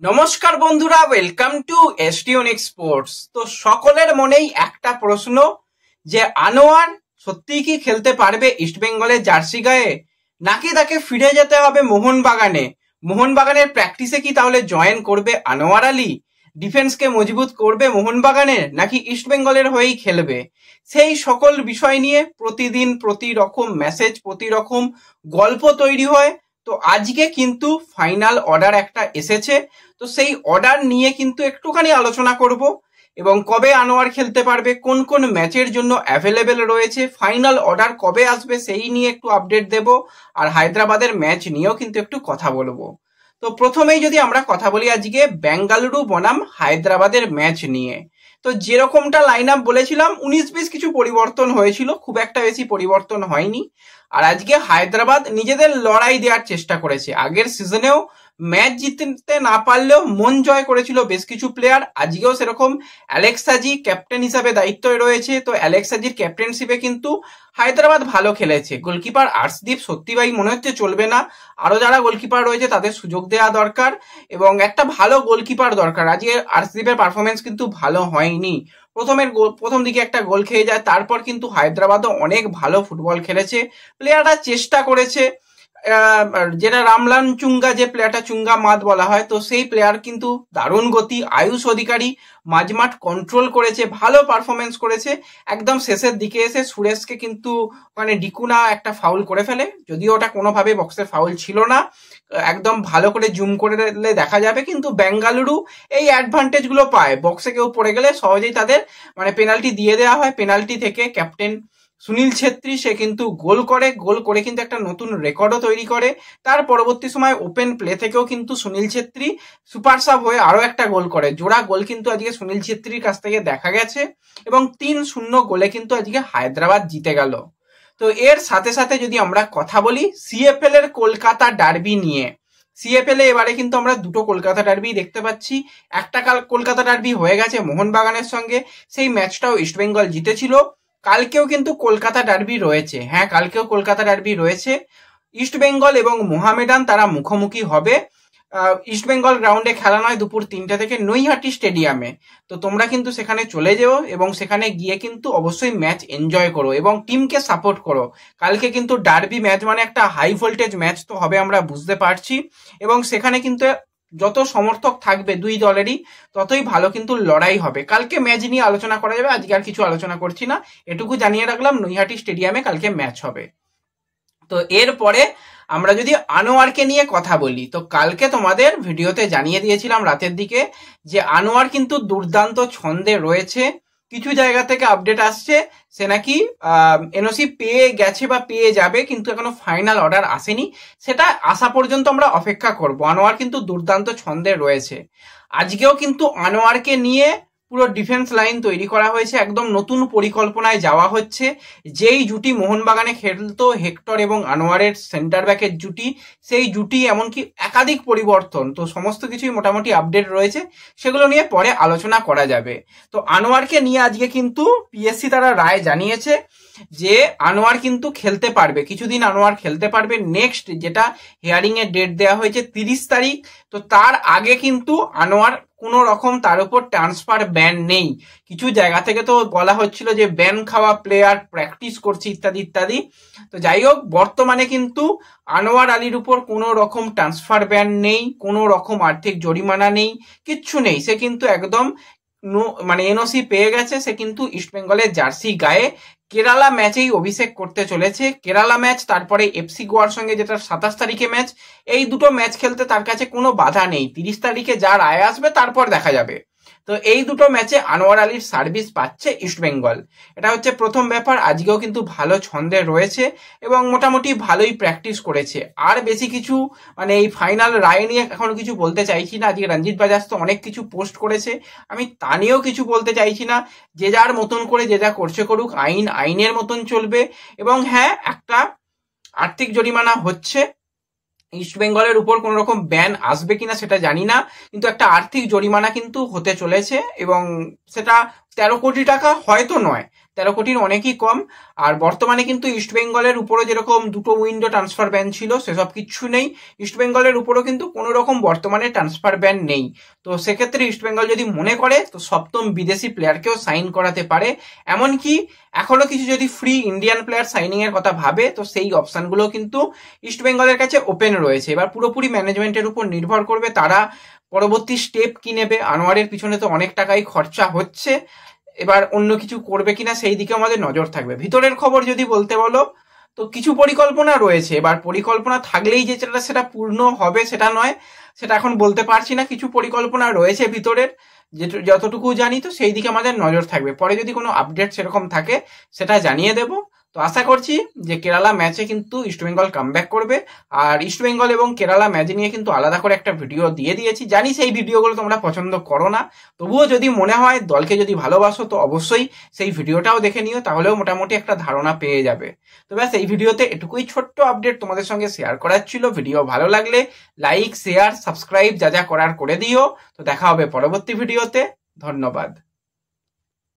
নমস্কার বন্ধুরা, welcome to এসটিউনিক sports. তো সকলের মনেই একটা প্রশ্ন যে আনোয়ার সত্যিই কি খেলতে পারবে ইস্টবেঙ্গলের জার্সি গায়ে, নাকি তাকে ফিরে যেতে হবে মোহনবাগানে? মোহনবাগানের প্র্যাকটিসে কি তাহলে জয়েন করবে আনোয়ার আলী? ডিফেন্সকে মজবুত করবে মোহনবাগানের, নাকি ইস্টবেঙ্গলের হয়েই খেলবে? সেই সকল বিষয় নিয়ে প্রতিদিন প্রতি রকম মেসেজ, প্রতি রকম গল্প তৈরি হয়। তো আজকে কিন্তু ফাইনাল অর্ডার একটা এসেছে, তো সেই অর্ডার নিয়ে কিন্তু একটুখানি আলোচনা করব এবং কবে আনোয়ার খেলতে পারবে, কোন কোন ম্যাচের জন্য অ্যাভেলেবেল রয়েছে, ফাইনাল অর্ডার কবে আসবে সেই নিয়ে একটু আপডেট দেব, আর হায়দ্রাবাদের ম্যাচ নিয়েও কিন্তু একটু কথা বলবো। তো প্রথমেই যদি আমরা কথা বলি আজকে বেঙ্গালুরু বনাম হায়দ্রাবাদের ম্যাচ নিয়ে, তো যেরকমটা লাইন আপ বলেছিলাম 19-20 কিছু পরিবর্তন হয়েছিল, খুব একটা বেশি পরিবর্তন হয়নি। আর আজকে হায়দ্রাবাদ নিজেদের লড়াই দেওয়ার চেষ্টা করেছে। আগের সিজনেও ম্যাচ জিততে না পারলেও মন জয় করেছিল বেশ কিছু প্লেয়ার। আজকেও সেরকম অ্যালেক্স সাজি ক্যাপ্টেন হিসাবে দায়িত্বে রয়েছে, তো অ্যালেক্স সাজির ক্যাপ্টেনশিপে কিন্তু হায়দ্রাবাদ ভালো খেলেছে। গোলকিপার আর্শদীপ সত্যি ভাই মনে হচ্ছে চলবে না, আরো যারা গোলকিপার রয়েছে তাদের সুযোগ দেওয়া দরকার এবং একটা ভালো গোলকিপার দরকার। আজকে আর্শদীপের পারফরমেন্স কিন্তু ভালো হয়নি। প্রথম দিকে একটা গোল খেয়ে যায়, তারপর কিন্তু হায়দ্রাবাদও অনেক ভালো ফুটবল খেলেছে, প্লেয়াররা চেষ্টা করেছে। যেটা রামলান চুঙ্গা, যে প্লেয়ারটা চুঙ্গা মাদ বলা হয়, তো সেই প্লেয়ার কিন্তু দারুণ গতি। আয়ুষ অধিকারী মাঝমাঠ কন্ট্রোল করেছে, ভালো পারফরমেন্স করেছে। একদম শেষের দিকে এসে সুরেশকে কিন্তু মানে ডিকুনা একটা ফাউল করে ফেলে, যদিও ওটা কোনোভাবে বক্সের ফাউল ছিল না, একদম ভালো করে জুম করে দেখা যাবে। কিন্তু বেঙ্গালুরু এই অ্যাডভান্টেজ গুলো পায়, বক্সে কেউ পড়ে গেলে সহজেই তাদের মানে পেনাল্টি দিয়ে দেওয়া হয়। পেনাল্টি থেকে ক্যাপ্টেন সুনীল ছেত্রী সে কিন্তু গোল করে কিন্তু একটা নতুন রেকর্ডও তৈরি করে। তার পরবর্তী সময় ওপেন প্লে থেকেও কিন্তু সুনীল ছেত্রী সুপার সাব হয়ে আরো একটা গোল করে। জোড়া গোল কিন্তু আজকে সুনীল ছেত্রীর কাছ থেকে দেখা গেছে এবং 3-0 গোলে কিন্তু আজকে হায়দ্রাবাদ জিতে গেল। তো এর সাথে সাথে যদি আমরা কথা বলি সিএফএল এর কলকাতা ডার্বি নিয়ে, সিএফএল এ এবারে কিন্তু আমরা দুটো কলকাতা ডার্বি দেখতে পাচ্ছি। একটা কলকাতা ডার্বি হয়ে গেছে মোহনবাগানের সঙ্গে, সেই ম্যাচটাও ইস্টবেঙ্গল জিতেছিল। কালকেও কিন্তু কলকাতা ডার্বি রয়েছে, হ্যাঁ কালকেও কলকাতা ডার্বি রয়েছে। ইস্টবেঙ্গল এবং মোহামেডান তারা মুখোমুখি হবে। ইস্টবেঙ্গল গ্রাউন্ডে খেলা নয়, দুপুর 3টে থেকে নৈহাটি স্টেডিয়ামে। তো তোমরা কিন্তু সেখানে চলে যেও এবং সেখানে গিয়ে কিন্তু অবশ্যই ম্যাচ এনজয় করো এবং টিমকে সাপোর্ট করো। কালকে কিন্তু ডার্বি ম্যাচ মানে একটা হাই ভোল্টেজ ম্যাচ তো হবে, আমরা বুঝতে পারছি। এবং সেখানে কিন্তু যত সমর্থক থাকবে দুই দলেরই ততই ভালো কিন্তু লড়াই হবে। কালকে ম্যাচ নিয়ে আলোচনা করা যাবে, আজকে আর কিছু আলোচনা করছি না, এটুকু জানিয়ে রাখলাম নৈহাটি স্টেডিয়ামে কালকে ম্যাচ হবে। তো এরপরে আমরা যদি আনোয়ারকে নিয়ে কথা বলি, তো কালকে তোমাদের ভিডিওতে জানিয়ে দিয়েছিলাম রাতের দিকে যে আনোয়ার কিন্তু দুর্দান্ত ছন্দে রয়েছে। কিছু জায়গা থেকে আপডেট আসছে সে নাকি এনওসি পেয়ে গেছে বা পেয়ে যাবে, কিন্তু এখনো ফাইনাল অর্ডার আসেনি। সেটা আসা পর্যন্ত আমরা অপেক্ষা করব। আনোয়ার কিন্তু দুর্দান্ত ছন্দে রয়েছে। আজকেও কিন্তু আনোয়ারকে নিয়ে পুরো ডিফেন্স লাইন তৈরি করা হয়েছে, একদম নতুন পরিকল্পনায় যাওয়া হচ্ছে। যেই জুটি মোহনবাগানে খেলতো হেক্টর এবং আনোয়ারের সেন্টার ব্যাকের জুটি, সেই জুটি এমনকি একাধিক পরিবর্তন, তো সমস্ত কিছুই মোটামুটি আপডেট রয়েছে, সেগুলো নিয়ে পরে আলোচনা করা যাবে। তো আনোয়ারকে নিয়ে আজকে কিন্তু পিএসসি তারা রায় জানিয়েছে যে আনোয়ার কিন্তু খেলতে পারবে, কিছুদিন আনোয়ার খেলতে পারবে। নেক্সট যেটা হিয়ারিং এর ডেট দেওয়া হয়েছে 30 তারিখ, তো তার আগে কিন্তু আনোয়ার কোনো রকম তার উপর ট্রান্সফার ব্যান নেই। কিছু জায়গা থেকে তো বলা হচ্ছিল যে ব্যান খাওয়া প্লেয়ার প্র্যাকটিস করছে ইত্যাদি ইত্যাদি। তো যাই হোক, বর্তমানে কিন্তু আনোয়ার আলীর উপর কোনো রকম ট্রান্সফার ব্যান নেই, কোনো রকম আর্থিক জরিমানা নেই, কিচ্ছু নেই। সে কিন্তু একদম মানে এনওসি পেয়ে গেছে। সে কিন্তু ইস্টবেঙ্গলের জার্সি গায়ে কেরালা ম্যাচেই অভিষেক করতে চলেছে। কেরালা ম্যাচ, তারপরে এফসি গোয়ার সঙ্গে যেটা 27 তারিখে ম্যাচ, এই দুটো ম্যাচ খেলতে তার কাছে কোনো বাধা নেই। 30 তারিখে যা রায় আসবে তারপর দেখা যাবে। তো এই দুটো ম্যাচে আনোয়ার আলীর সার্ভিস পাচ্ছে ইস্টবেঙ্গল, এটা হচ্ছে প্রথম ব্যাপার। আজকেও কিন্তু ভালো ছন্দে রয়েছে এবং মোটামুটি ভালোই প্র্যাকটিস করেছে। আর বেশি কিছু মানে এই ফাইনাল রায় নিয়ে এখনো কিছু বলতে চাইছি না। আজকে রঞ্জিত বাজাজ তো অনেক কিছু পোস্ট করেছে, আমি তা নিয়েও কিছু বলতে চাইছি না। যে যার মতন করে যে যা করছে করুক, আইনের মতন চলবে। এবং হ্যাঁ, একটা আর্থিক জরিমানা হচ্ছে, ইস্টবেঙ্গলের উপর কোন রকম ব্যান আসবে কিনা সেটা জানি না, কিন্তু একটা আর্থিক জরিমানা কিন্তু হতে চলেছে এবং সেটা 13 কোটি টাকা হয়তো নয়, 13 কোটির অনেকই কম। আর বর্তমানে কিন্তু ইস্টবেঙ্গলের উপরও যেরকম 2টো উইন্ডো ট্রান্সফার ব্যান ছিল সেসব কিচ্ছু নেই, ইস্টবেঙ্গলের উপরও কিন্তু কোনো রকম বর্তমানে ট্রান্সফার ব্যান নেই। তো সেক্ষেত্রে ইস্টবেঙ্গল যদি মনে করে তো সপ্তম বিদেশি প্লেয়ারকেও সাইন করাতে পারে, এমনকি এখনো কিছু যদি ফ্রি ইন্ডিয়ান প্লেয়ার সাইনিং এর কথা ভাবে তো সেই অপশনগুলো কিন্তু ইস্টবেঙ্গলের কাছে ওপেন রয়েছে। এবার পুরোপুরি ম্যানেজমেন্টের উপর নির্ভর করবে তারা পরবর্তী স্টেপ কি নেবে। আনোয়ারের পিছনে তো অনেক টাকাই খরচা হচ্ছে, এবার অন্য কিছু করবে কিনা সেই দিকে আমাদের নজর থাকবে। ভিতরের খবর যদি বলতে বলো তো কিছু পরিকল্পনা রয়েছে, এবার পরিকল্পনা থাকলেই যে সেটা পূর্ণ হবে সেটা নয়, সেটা এখন বলতে পারছি না। কিছু পরিকল্পনা রয়েছে ভিতরের, যতটুকু জানি তো সেই দিকে আমাদের নজর থাকবে। পরে যদি কোনো আপডেট সেরকম থাকে সেটা জানিয়ে দেব। তো আশা করছি যে কেরালা ম্যাচে কিন্তু ইস্টবেঙ্গল কামব্যাক করবে। আর ইস্টবেঙ্গল এবং কেরালা ম্যাচ নিয়ে কিন্তু আলাদা করে একটা ভিডিও দিয়ে দিয়েছি, জানি সেই ভিডিওগুলো তোমরা পছন্দ করো না, তবুও যদি মনে হয় দলকে যদি ভালোবাসো তো অবশ্যই সেই ভিডিওটাও দেখে নিও, তাহলেও মোটামুটি একটা ধারণা পেয়ে যাবে। তো ব্যাস এই ভিডিওতে এটুকুই ছোট্ট আপডেট তোমাদের সঙ্গে শেয়ার করার ছিল। ভিডিও ভালো লাগলে লাইক, শেয়ার, সাবস্ক্রাইব যা যা করার করে দিও। তো দেখা হবে পরবর্তী ভিডিওতে, ধন্যবাদ।